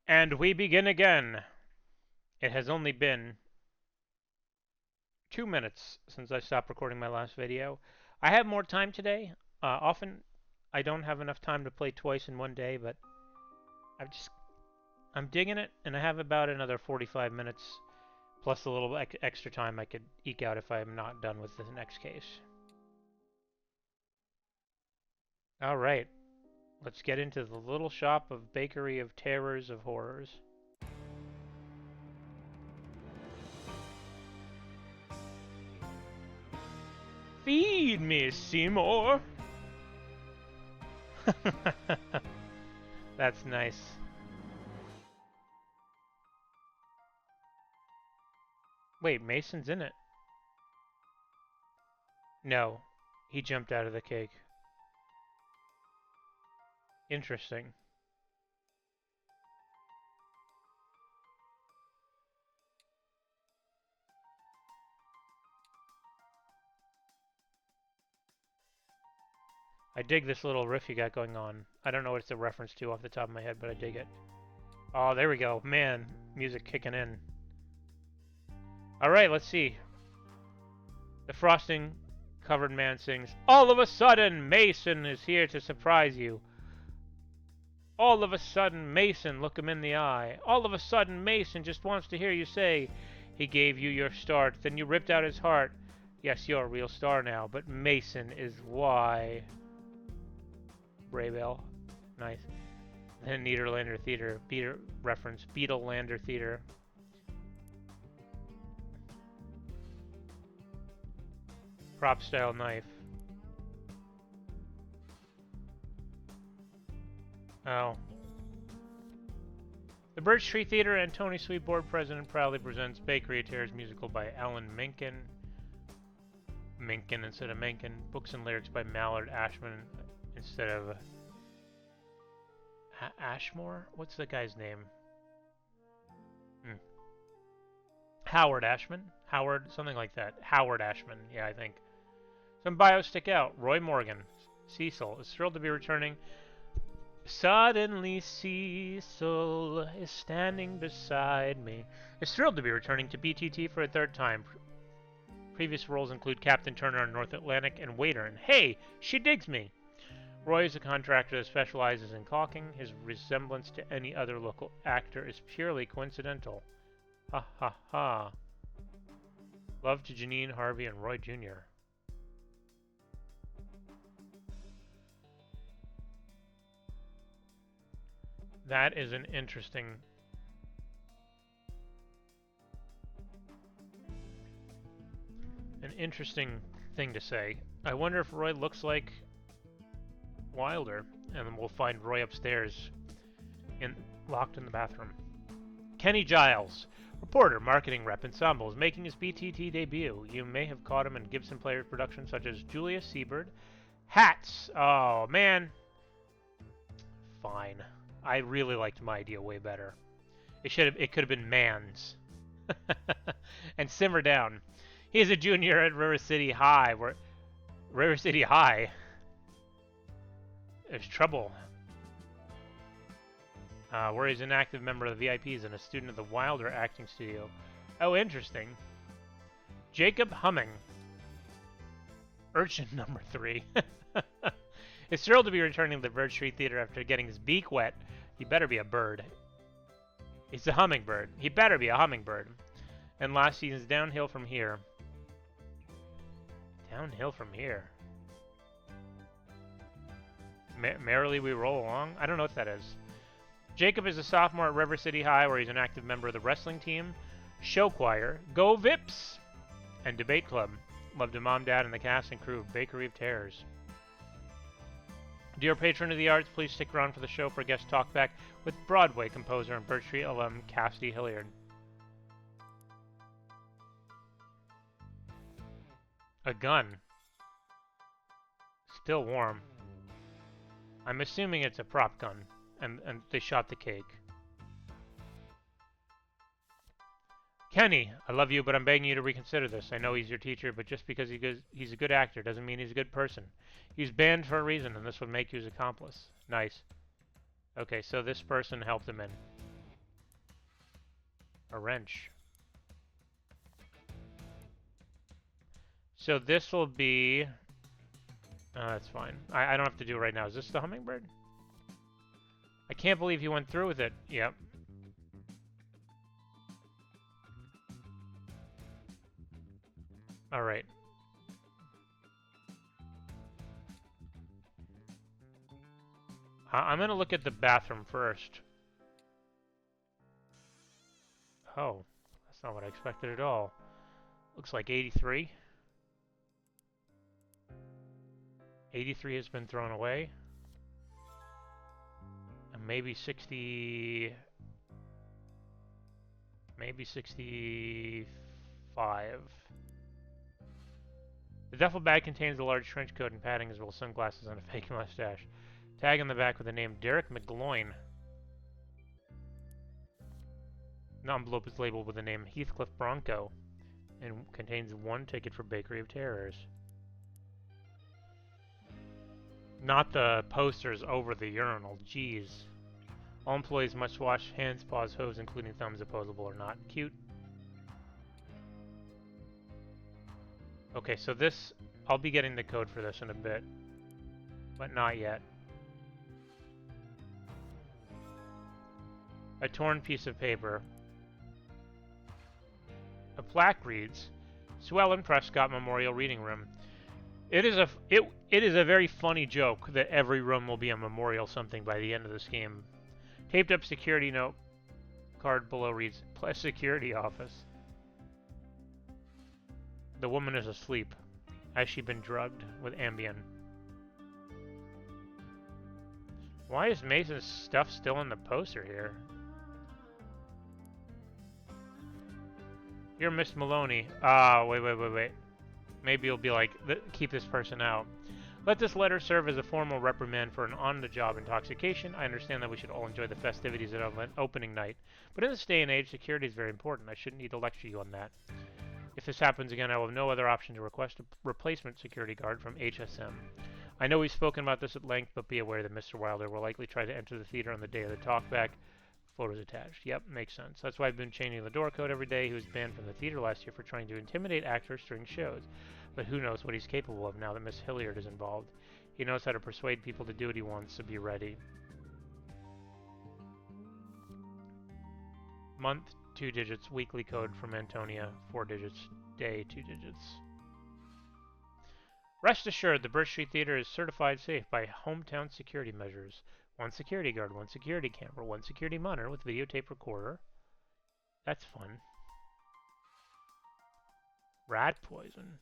And we begin again. It has only been 2 minutes since I stopped recording my last video. I have more time today. Often I don't have enough time to play twice in one day, but I'm digging it, and I have about another 45 minutes plus a little extra time I could eke out if I'm not done with the next case. All right, let's get into the little shop of bakery of terrors of horrors. Feed me, Seymour! That's nice. Wait, Mason's in it. No, he jumped out of the cake. Interesting. I dig this little riff you got going on. I don't know what it's a reference to off the top of my head, but I dig it. Oh, there we go. Man, music kicking in. Alright, let's see. The frosting covered man sings, "All of a sudden, Mason is here to surprise you. All of a sudden, Mason, look him in the eye. All of a sudden, Mason just wants to hear you say, he gave you your start, then you ripped out his heart. Yes, you're a real star now, but Mason is why." Braybell. Nice. Then Niederlander Theater. Reference. Beetlelander Theater. Prop style knife. Oh. The Birch Tree Theater and Tony Sweet board president proudly presents Bakery of Terrors musical by Alan Menken. Menken instead of Menken. Books and lyrics by Mallard Ashman instead of Ashmore? What's the guy's name? Howard Ashman? Howard, something like that. Howard Ashman, yeah, I think. Some bios stick out. Roy Morgan. Cecil is thrilled to be returning. Suddenly Cecil is standing beside me. Is thrilled to be returning to BTT for a third time. Previous roles include Captain Turner on North Atlantic and waiter in Hey, She Digs Me. Roy is a contractor that specializes in caulking. His resemblance to any other local actor is purely coincidental. Ha ha ha. Love to Janine, Harvey, and Roy Jr. That is an interesting thing to say. I wonder if Roy looks like Wilder, and then we'll find Roy upstairs, locked in the bathroom. Kenny Giles, reporter, marketing rep, ensemble, is making his BTT debut. You may have caught him in Gibson Players productions such as Julius Seabird, Hats. Oh man, fine. I really liked my idea way better. It could have been Mans. And Simmer Down. He is a junior at River City High, there's trouble. Where he's an active member of the VIPs and a student of the Wilder acting studio. Oh, interesting. Jacob Humming. Urchin number 3. Is thrilled to be returning to the Birch Tree Theater after getting his beak wet. He better be a bird. He's a hummingbird. He better be a hummingbird. And last season's Downhill from Here. Downhill from Here. Merrily We Roll Along? I don't know what that is. Jacob is a sophomore at River City High, where he's an active member of the wrestling team, show choir, Go Vips, and debate club. Love to Mom, Dad, and the cast and crew of Bakery of Terrors. Dear patron of the arts, please stick around for the show for a guest talkback with Broadway composer and Birch Tree alum Cassidy Hilliard. A gun. Still warm. I'm assuming it's a prop gun, and they shot the cake. Kenny, I love you, but I'm begging you to reconsider this. I know he's your teacher, but just because he's a good actor doesn't mean he's a good person. He's banned for a reason, and this would make you his accomplice. Nice. Okay, so this person helped him in. A wrench. So this will be... that's fine. I don't have to do it right now. Is this the hummingbird? I can't believe he went through with it. Yep. Alright. I'm gonna look at the bathroom first. Oh, that's not what I expected at all. Looks like 83. 83 has been thrown away. And maybe 60... Maybe 65. The duffel bag contains a large trench coat and padding as well as sunglasses and a fake mustache. Tag on the back with the name Derek McGloin. The envelope is labeled with the name Heathcliff Bronco and contains one ticket for Bakery of Terrors. Not the posters over the urinal, jeez. All employees must wash hands, paws, hose, including thumbs, opposable or not. Cute. Okay, so this, I'll be getting the code for this in a bit, but not yet. A torn piece of paper. A plaque reads, Swell and Prescott Memorial Reading Room. It is a very funny joke that every room will be a memorial something by the end of this game. Taped up security note card below reads, Security Office. The woman is asleep. Has she been drugged with Ambien? Why is Mason's stuff still in the poster here? You're Miss Maloney. Ah, wait. Maybe you'll be like, keep this person out. Let this letter serve as a formal reprimand for an on-the-job intoxication. I understand that we should all enjoy the festivities at opening night, but in this day and age, security is very important. I shouldn't need to lecture you on that. If this happens again, I will have no other option to request a replacement security guard from HSM. I know we've spoken about this at length, but be aware that Mr. Wilder will likely try to enter the theater on the day of the talkback. Photos attached. Yep, makes sense. That's why I've been changing the door code every day. He was banned from the theater last year for trying to intimidate actors during shows. But who knows what he's capable of now that Miss Hilliard is involved. He knows how to persuade people to do what he wants, so be ready. Month, 2 digits. Weekly code from Antonia, 4 digits. Day, 2 digits. Rest assured, the Birch Street Theater is certified safe by hometown security measures. 1 security guard, 1 security camera, 1 security monitor with videotape recorder. That's fun. Rat poison.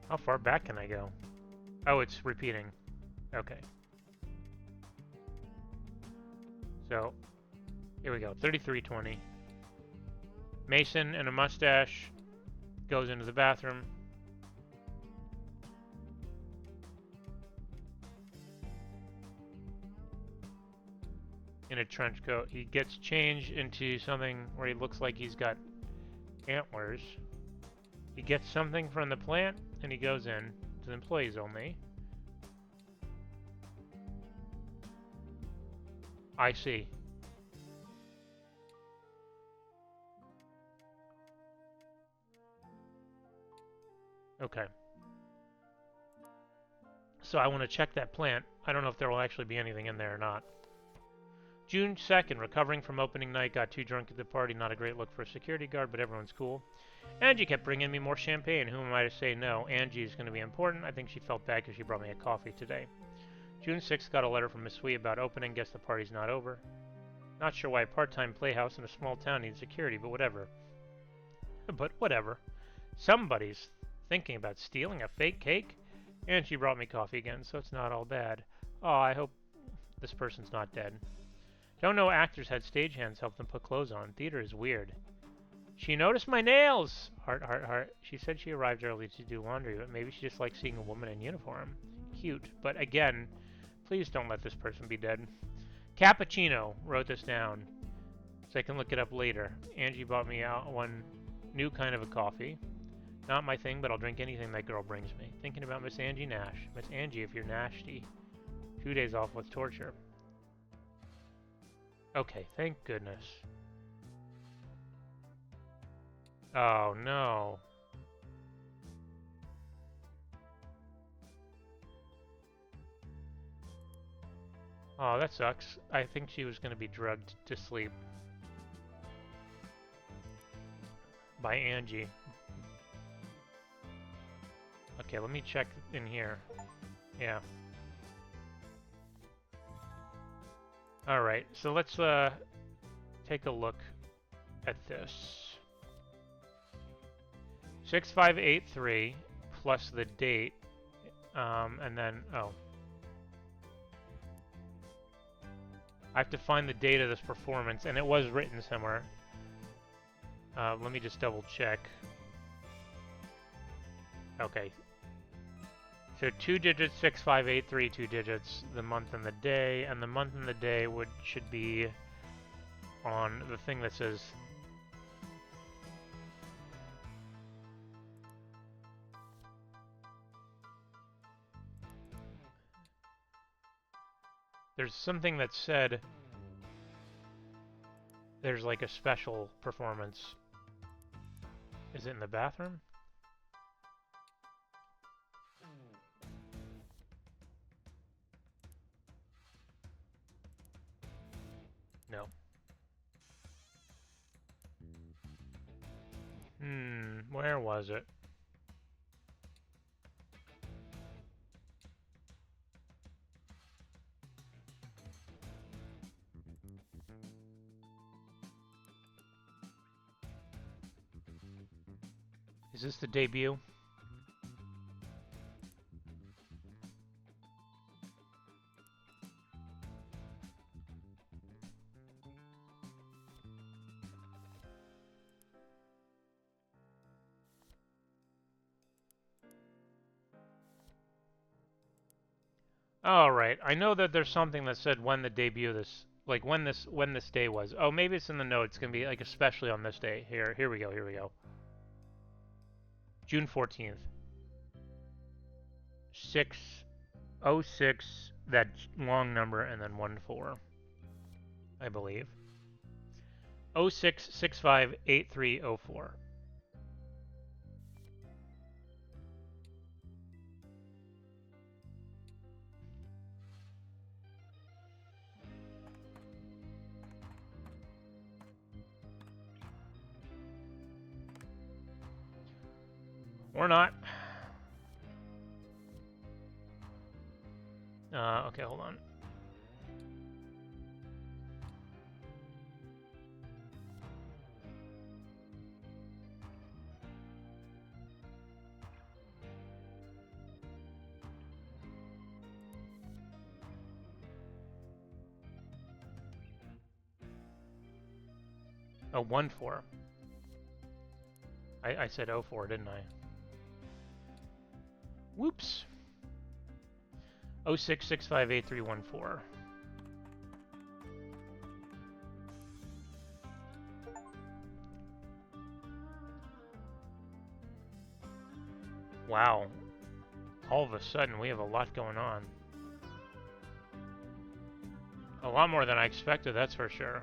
How far back can I go? Oh, it's repeating. Okay. So, here we go. 3320. Mason and a mustache goes into the bathroom. In a trench coat. He gets changed into something where he looks like he's got antlers. He gets something from the plant, and he goes in to the employees only. I see. Okay. So I want to check that plant. I don't know if there will actually be anything in there or not. June 2nd, recovering from opening night, got too drunk at the party. Not a great look for a security guard, but everyone's cool. Angie kept bringing me more champagne. Who am I to say no? Angie is going to be important. I think she felt bad because she brought me a coffee today. June 6th, got a letter from Miss Sweet about opening. Guess the party's not over. Not sure why a part-time playhouse in a small town needs security, but whatever. Somebody's thinking about stealing a fake cake? And she brought me coffee again, so it's not all bad. Oh, I hope this person's not dead. Don't know actors had stagehands help them put clothes on. Theater is weird. She noticed my nails! Heart, heart, heart. She said she arrived early to do laundry, but maybe she just likes seeing a woman in uniform. Cute. But again, please don't let this person be dead. Cappuccino. Wrote this down so I can look it up later. Angie bought me out one new kind of a coffee. Not my thing, but I'll drink anything that girl brings me. Thinking about Miss Angie Nash. Miss Angie, if you're nasty. 2 days off with torture. Okay, thank goodness. Oh, no. Oh, that sucks. I think she was going to be drugged to sleep by Angie. Okay, let me check in here. Yeah. Alright, so let's take a look at this. 6583 plus the date, and then, oh. I have to find the date of this performance, and it was written somewhere. Let me just double check. Okay. So 2 digits, 6583, 2 digits, the month and the day, and the month and the day should be on the thing that says there's something that said there's like a special performance. Is it in the bathroom? No. Where was it? Is this the debut? All right. I know that there's something that said when the debut this, like when this day was. Oh, maybe it's in the note. It's gonna be like especially on this day. Here we go. Here we go. June 14th. 606. That long number and then 14. I believe. 06658304. Or not. Okay, hold on. Oh, 14. I said 04, didn't I? Whoops. 06658314. Wow. All of a sudden, we have a lot going on. A lot more than I expected, that's for sure.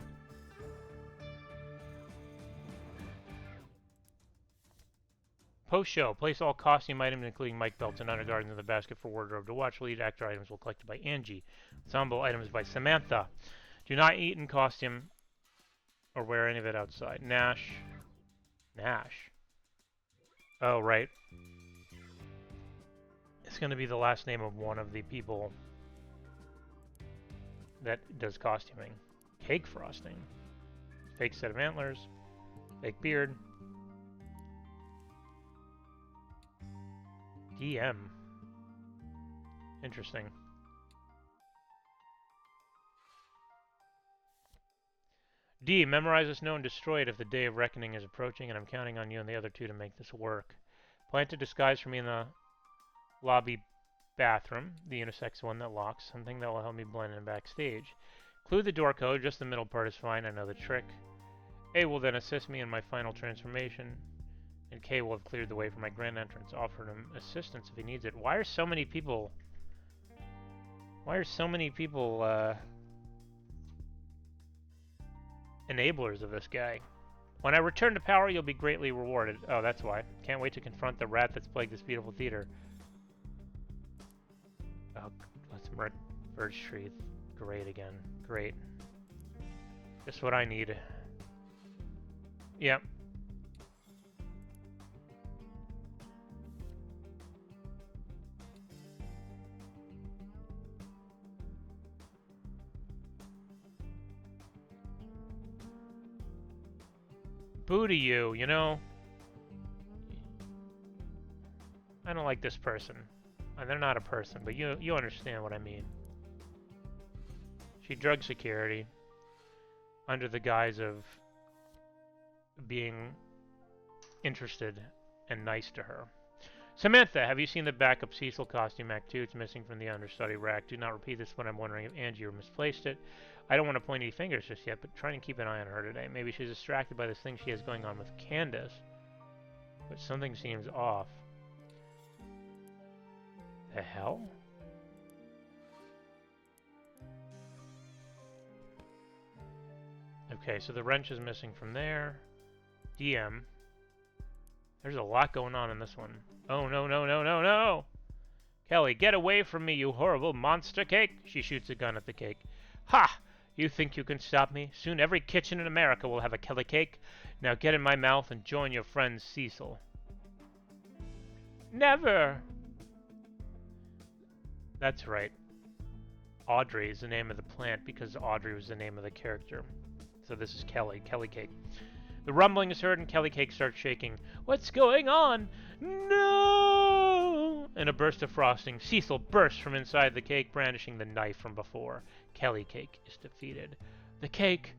Post-show, place all costume items, including mic belts and undergarments, in the basket for wardrobe to watch. Lead actor items will collected by Angie. Ensemble items by Samantha. Do not eat in costume or wear any of it outside. Nash. Oh, right. It's going to be the last name of one of the people that does costuming. Cake frosting. Fake set of antlers. Fake beard. DM. Interesting. D. Memorize this note and destroy it if the day of reckoning is approaching, and I'm counting on you and the other two to make this work. Plan to disguise for me in the lobby bathroom, the unisex one that locks, something that will help me blend in backstage. Clue the door code, just the middle part is fine, I know the trick. A will then assist me in my final transformation, and K will have cleared the way for my grand entrance, offering him assistance if he needs it. Why are so many people enablers of this guy? When I return to power, you'll be greatly rewarded. Oh, that's why. Can't wait to confront the rat that's plagued this beautiful theater. Oh, let's mark Birch Tree. Great again. Great. Just what I need. Yep. Boo to you, you know? I don't like this person. They're not a person, but you understand what I mean. She drugged security under the guise of being interested and nice to her. Samantha, have you seen the backup Cecil costume Act 2? It's missing from the understudy rack. Do not repeat this, but I'm wondering if Angie misplaced it. I don't want to point any fingers just yet, but try and keep an eye on her today. Maybe she's distracted by this thing she has going on with Candace. But something seems off. The hell? Okay, so the wrench is missing from there. DM. There's a lot going on in this one. Oh, no, no, no, no, no! Kelly, get away from me, you horrible monster cake! She shoots a gun at the cake. Ha! You think you can stop me? Soon every kitchen in America will have a Kelly cake. Now get in my mouth and join your friend Cecil. Never! That's right. Audrey is the name of the plant because Audrey was the name of the character. So this is Kelly. Kelly cake. The rumbling is heard and Kelly cake starts shaking. What's going on? No! In a burst of frosting, Cecil bursts from inside the cake, brandishing the knife from before. Kelly cake is defeated. The cake,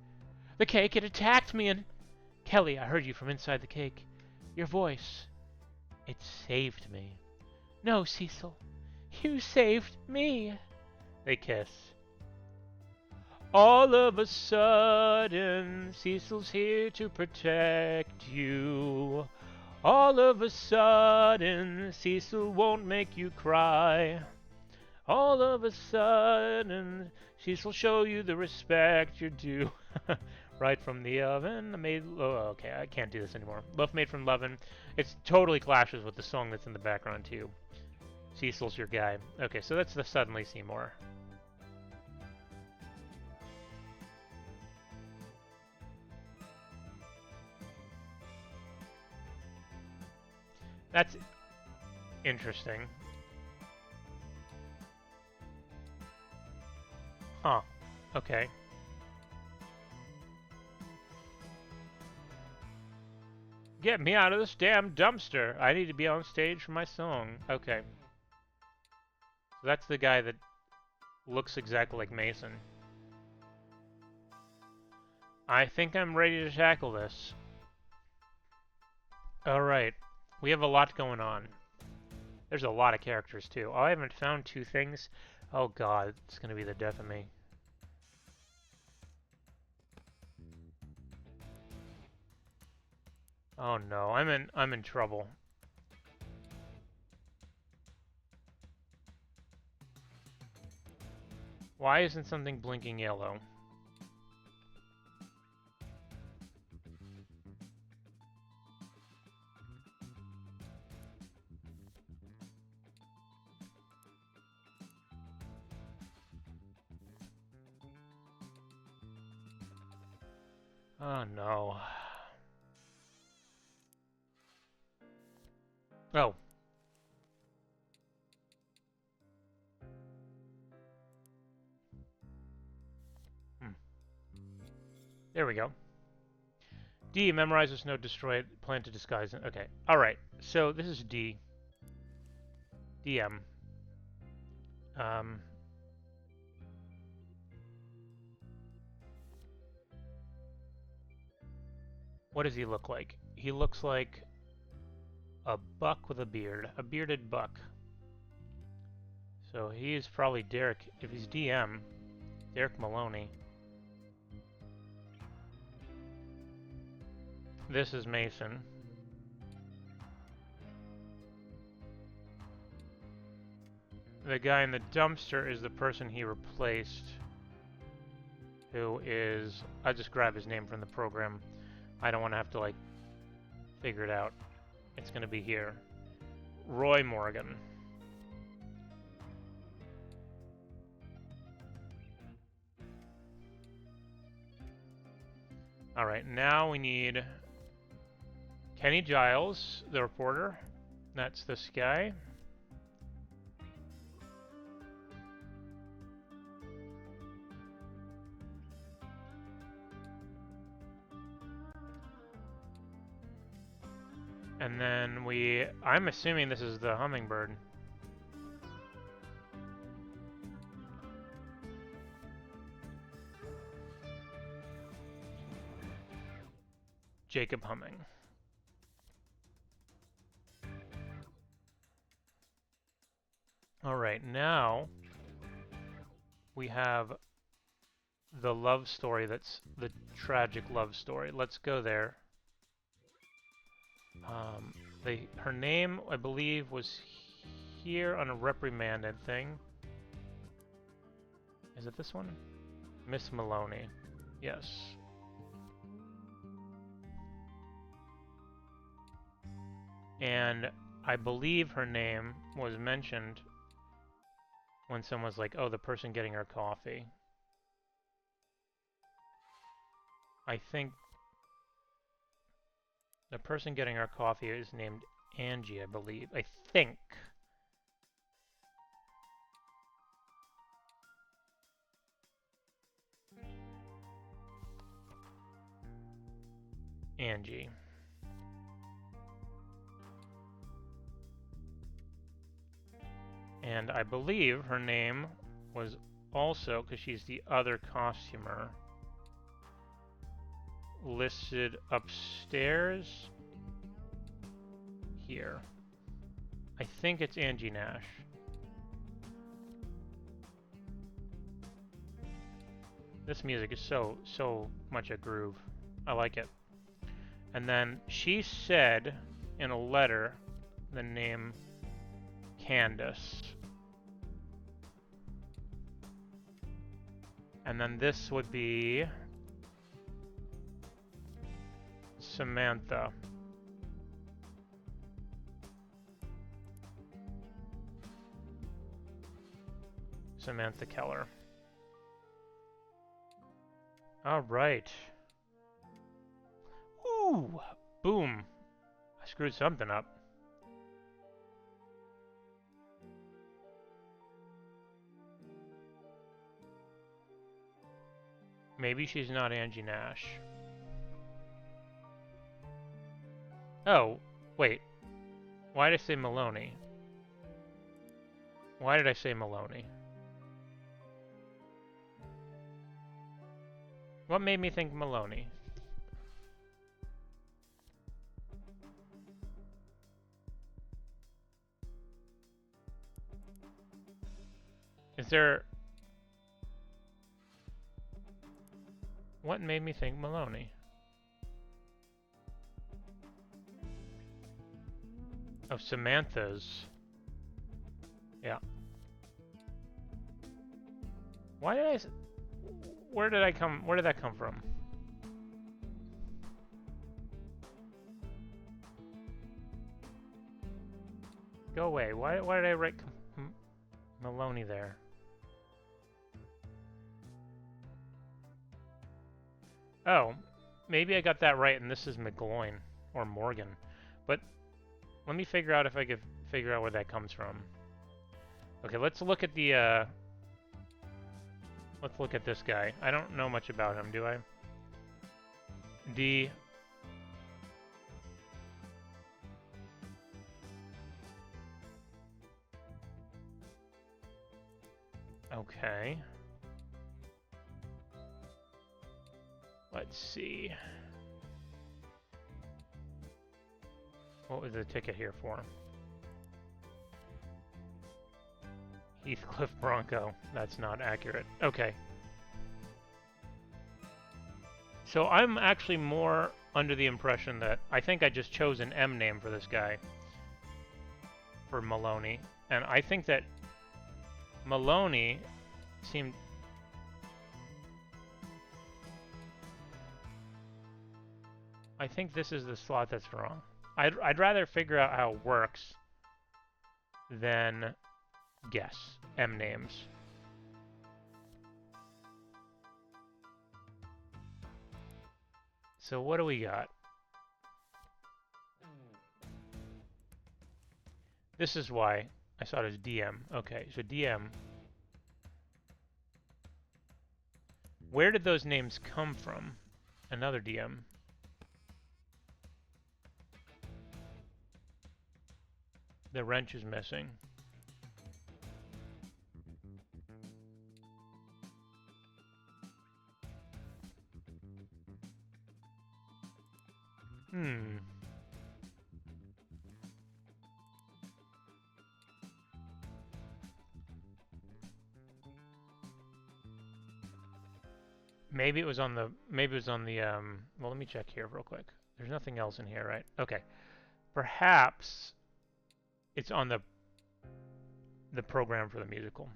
it attacked me and... Kelly, I heard you from inside the cake. Your voice, it saved me. No, Cecil, you saved me. They kiss. All of a sudden, Cecil's here to protect you. All of a sudden, Cecil won't make you cry. All of a sudden, Cecil show you the respect you're due. Right from the oven, okay, I can't do this anymore. Loaf made from leaven. It totally clashes with the song that's in the background too. Cecil's your guy. Okay, so that's the Suddenly Seymour. That's interesting. Huh. Okay. Get me out of this damn dumpster. I need to be on stage for my song. Okay. So that's the guy that looks exactly like Mason. I think I'm ready to tackle this. Alright. We have a lot going on. There's a lot of characters too. Oh, I haven't found two things. Oh god, it's gonna be the death of me. Oh no, I'm in trouble. Why isn't something blinking yellow? Oh no. Oh. There we go. D, memorize this note, destroy it, plan to disguise it. Okay. Alright. So this is D. DM. Um. What does he look like? He looks like a buck with a beard. A bearded buck. So he's probably Derek. If he's DM, Derek Maloney. This is Mason. The guy in the dumpster is the person he replaced, who is... I just grab his name from the program. I don't want to have to, like, figure it out. It's going to be here. Roy Morgan. Alright, now we need Kenny Giles, the reporter. That's this guy. And then I'm assuming this is the hummingbird. Jacob Humming. Alright, now we have the love story that's the tragic love story. Let's go there. Her name, I believe, was here on a reprimanded thing. Is it this one? Miss Maloney. Yes. And I believe her name was mentioned when someone was like, oh, the person getting her coffee. I think the person getting our coffee is named Angie, I believe. I think. Angie. And I believe her name was also, because she's the other costumer, listed upstairs here. I think it's Angie Nash. This music is so much a groove. I like it. And then she said in a letter the name Candace. And then this would be Samantha. Samantha Keller. All right. Ooh, boom. I screwed something up. Maybe she's not Angie Nash. Oh, wait. Why did I say Maloney? Why did I say Maloney? What made me think Maloney? Is there... What made me think Maloney? Oh, Samantha's. Yeah. Why did I... Where did that come from? Go away. Why did I write Maloney there? Oh, maybe I got that right and this is McGloin or Morgan. But let me figure out if I could figure out where that comes from. Okay, let's look at the let's look at this guy. I don't know much about him, do I? D. Okay. Let's see. What was the ticket here for? Heathcliff Bronco. That's not accurate. Okay. So I'm actually more under the impression that I think I just chose an M name for this guy. For Maloney. And I think that Maloney seemed... I think this is the slot that's wrong. I'd rather figure out how it works than guess M names. So what do we got? This is why I saw it as DM. Okay, so DM. Where did those names come from? Another DM. The wrench is missing. Maybe it was on the, well, let me check here real quick. There's nothing else in here, right? Okay. Perhaps it's on the program for the musical.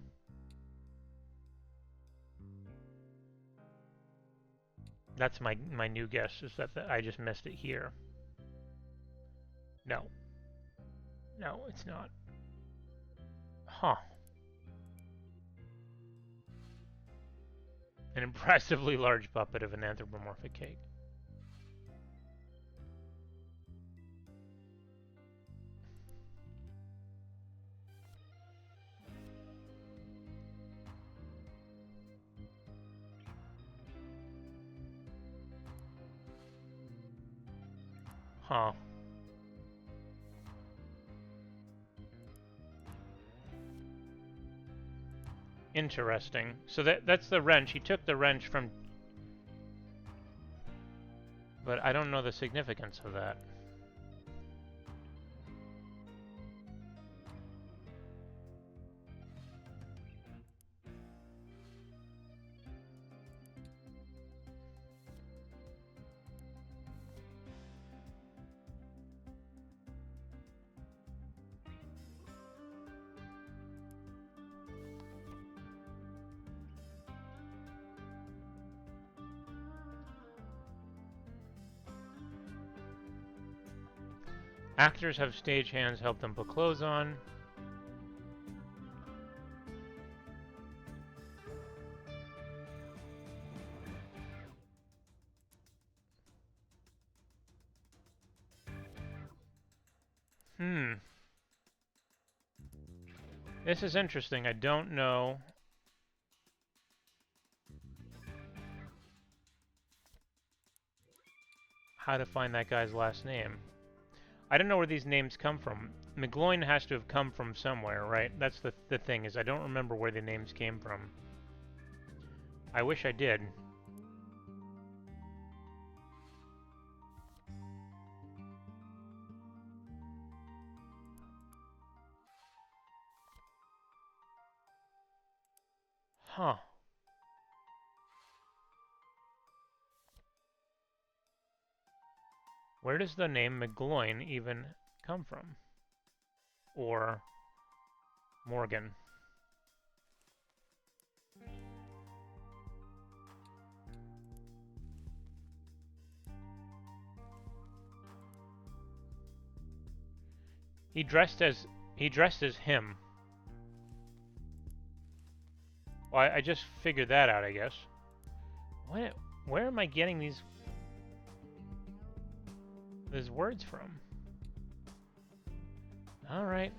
That's my new guess, is that I just missed it here. No. No, it's not. Huh. An impressively large puppet of an anthropomorphic cake. Huh. Interesting. So that's the wrench. He took the wrench from... But I don't know the significance of that. Actors have stagehands help them put clothes on. This is interesting. I don't know how to find that guy's last name. I don't know where these names come from. McGloin has to have come from somewhere, right? That's the thing, is I don't remember where the names came from. I wish I did. Huh. Where does the name McGloin even come from? Or Morgan? He dressed as him. Well, I just figured that out, I guess. Where am I getting these words from? All right.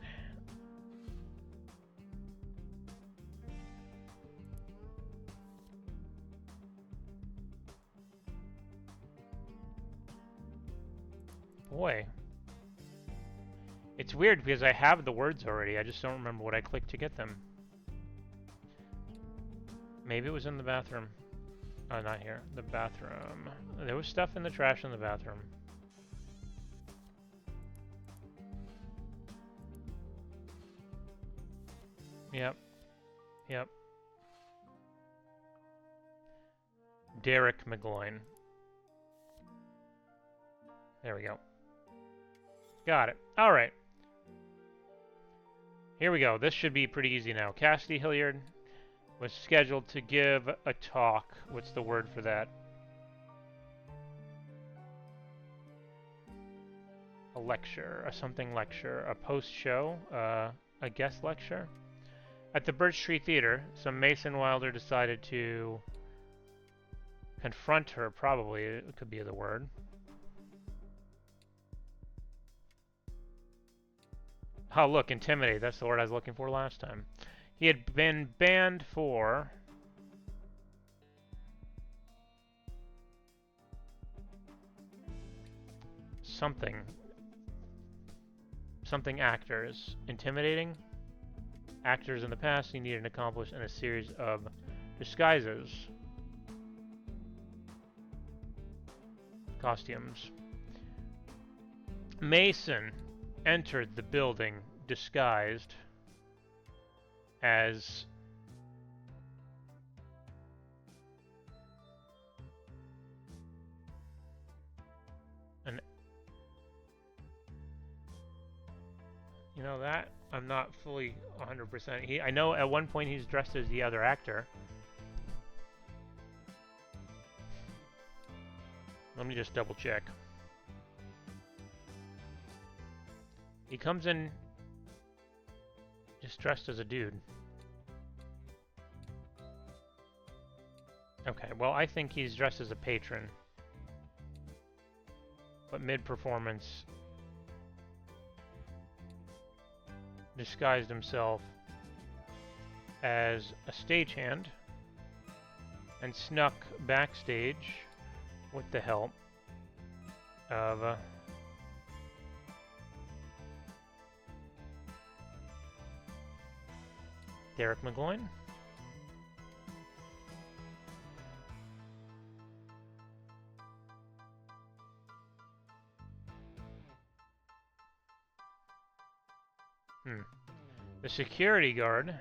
Boy. It's weird because I have the words already. I just don't remember what I clicked to get them. Maybe it was in the bathroom. Oh, not here. The bathroom. There was stuff in the trash in the bathroom. Yep. Yep. Derek McGloin. There we go. Got it. All right. Here we go. This should be pretty easy now. Cassidy Hilliard was scheduled to give a talk. What's the word for that? A lecture, a something lecture, a post-show, a guest lecture. At the Birch Tree Theater, some Mason Wilder decided to confront her, probably, it could be the word. Oh, look, intimidate. That's the word I was looking for last time. He had been banned for something. Something actors. Intimidating actors in the past he needed to accomplish in a series of disguises. Costumes. Mason entered the building disguised as an, you know, that I'm not fully 100%. I know at one point he's dressed as the other actor. Let me just double check. He comes in just dressed as a dude. Okay, well, I think he's dressed as a patron. But mid-performance disguised himself as a stagehand and snuck backstage with the help of Derek McGloin. The security guard,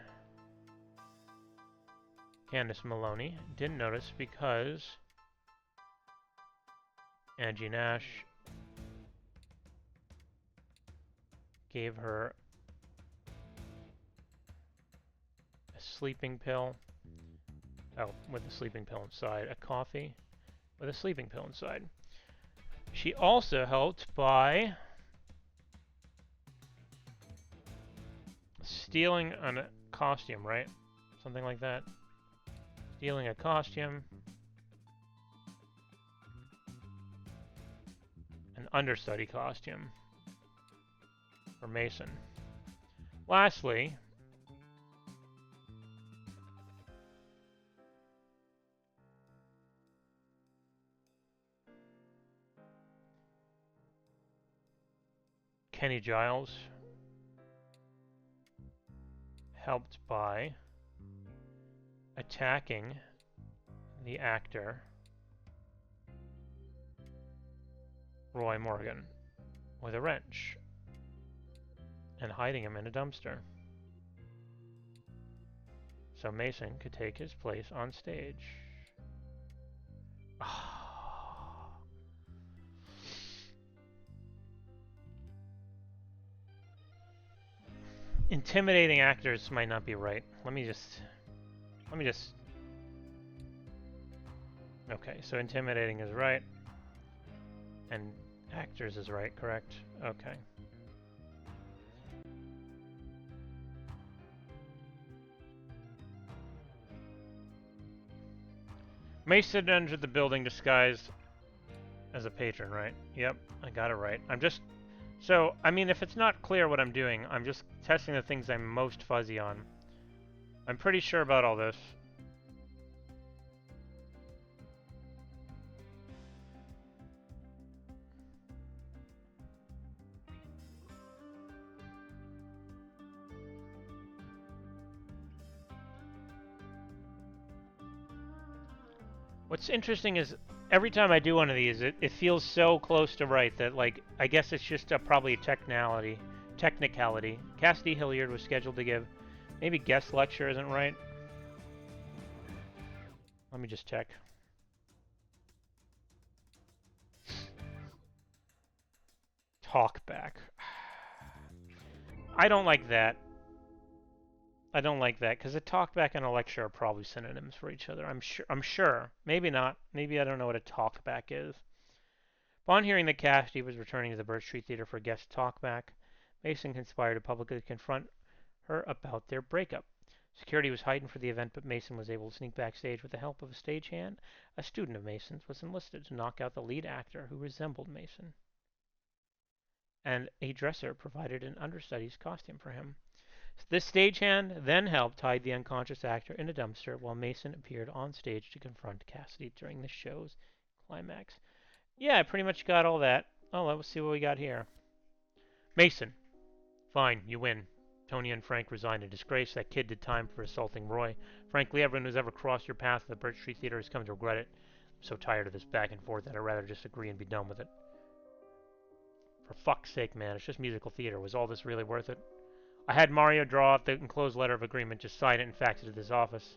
Candace Maloney, didn't notice because Angie Nash gave her a sleeping pill. Oh, with a sleeping pill inside. A coffee with a sleeping pill inside. She also helped by stealing a costume, right? Something like that. Stealing a costume. An understudy costume for Mason. Lastly, Kenny Giles helped by attacking the actor Roy Morgan with a wrench and hiding him in a dumpster so Mason could take his place on stage. Intimidating actors might not be right. Let me just okay, so intimidating is right and actors is right, correct? Okay. Mason entered the building disguised as a patron, right? Yep, I got it right. So, I mean, if it's not clear what I'm doing, I'm just testing the things I'm most fuzzy on. I'm pretty sure about all this. What's interesting is every time I do one of these, it feels so close to right that, like, I guess it's just probably a technicality. Cassidy Hilliard was scheduled to give Maybe guest lecture isn't right. Let me just check. Talk back. I don't like that. I don't like that because a talkback and a lecture are probably synonyms for each other. I'm sure. I'm sure. Maybe not. Maybe I don't know what a talkback is. Upon hearing that Cassidy was returning to the Birch Street Theater for a guest talkback, Mason conspired to publicly confront her about their breakup. Security was heightened for the event, but Mason was able to sneak backstage with the help of a stagehand. A student of Mason's was enlisted to knock out the lead actor who resembled Mason, and a dresser provided an understudy's costume for him. This stagehand then helped hide the unconscious actor in a dumpster while Mason appeared on stage to confront Cassidy during the show's climax. Yeah, I pretty much got all that. Oh, let's see what we got here. Mason. Fine, you win. Tony and Frank resigned in disgrace. That kid did time for assaulting Roy. Frankly, everyone who's ever crossed your path at the Birch Street Theater has come to regret it. I'm so tired of this back and forth that I'd rather just agree and be done with it. For fuck's sake, man, it's just musical theater. Was all this really worth it? I had Mario draw up the enclosed letter of agreement, just sign it and fax it to this office.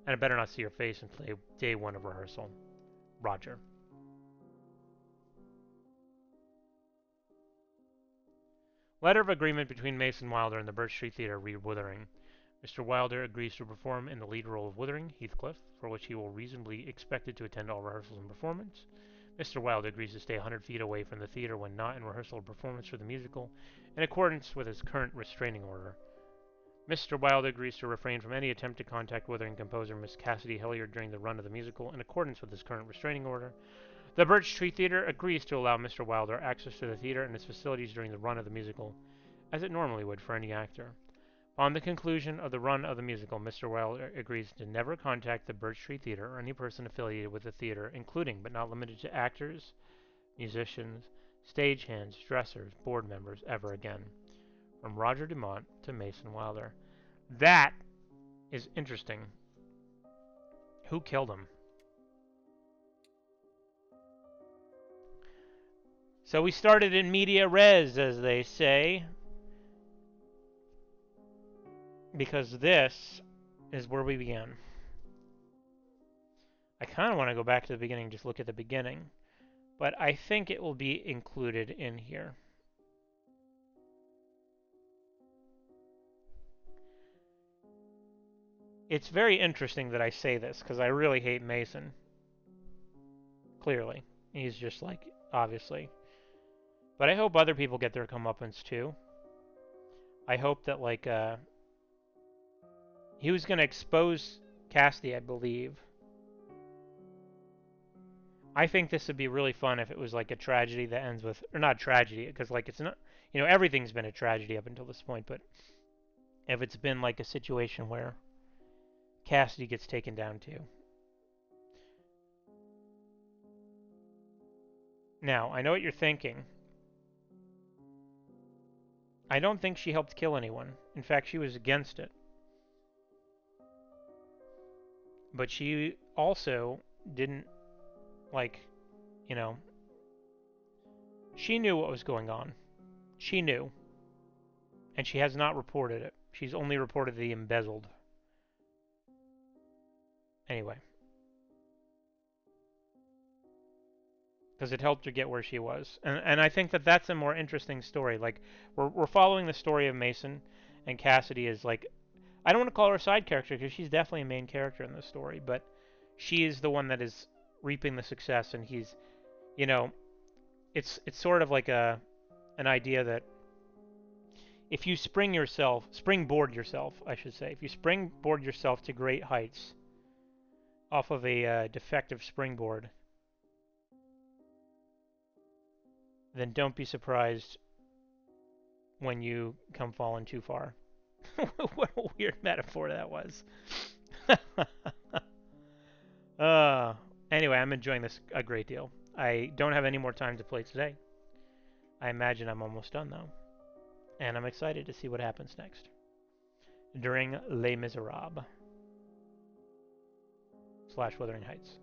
And I better not see your face until day one of rehearsal. Roger. Letter of agreement between Mason Wilder and the Birch Street Theater read Wuthering. Mr. Wilder agrees to perform in the lead role of Wuthering, Heathcliff, for which he will reasonably expected to attend all rehearsals and performance. Mr. Wilder agrees to stay 100 feet away from the theater when not in rehearsal or performance for the musical, in accordance with his current restraining order. Mr. Wilder agrees to refrain from any attempt to contact Wuthering composer Miss Cassidy Hilliard during the run of the musical, in accordance with his current restraining order. The Birch Street Theater agrees to allow Mr. Wilder access to the theater and its facilities during the run of the musical, as it normally would for any actor. On the conclusion of the run of the musical, Mr. Wilder agrees to never contact the Birch Street Theater or any person affiliated with the theater, including but not limited to actors, musicians, stagehands, dressers, board members, ever again. From Roger Dumont to Mason Wilder. That is interesting. Who killed him? So we started in media res, as they say, because this is where we began. I kind of want to go back to the beginning, just look at the beginning, but I think it will be included in here. It's very interesting that I say this, because I really hate Mason. Clearly. He's just like, obviously. But I hope other people get their comeuppance too. I hope that, like, he was going to expose Cassidy, I believe. I think this would be really fun if it was like a tragedy that ends with, or not tragedy, because like it's not, you know, everything's been a tragedy up until this point, but if it's been like a situation where Cassidy gets taken down too. Now, I know what you're thinking. I don't think she helped kill anyone. In fact, she was against it. But she also didn't, like, you know, she knew what was going on. She knew. And she has not reported it. She's only reported the embezzled. Anyway. Because it helped her get where she was. And I think that that's a more interesting story. Like, we're following the story of Mason, and Cassidy is like, I don't want to call her a side character because she's definitely a main character in the story, but she is the one that is reaping the success, and he's, you know, it's sort of like an idea that if you springboard yourself, I should say, if you springboard yourself to great heights off of a defective springboard, then don't be surprised when you come falling too far. What a weird metaphor that was. Anyway, I'm enjoying this a great deal. I don't have any more time to play today. I imagine I'm almost done, though. And I'm excited to see what happens next. During Les Miserables / Wuthering Heights.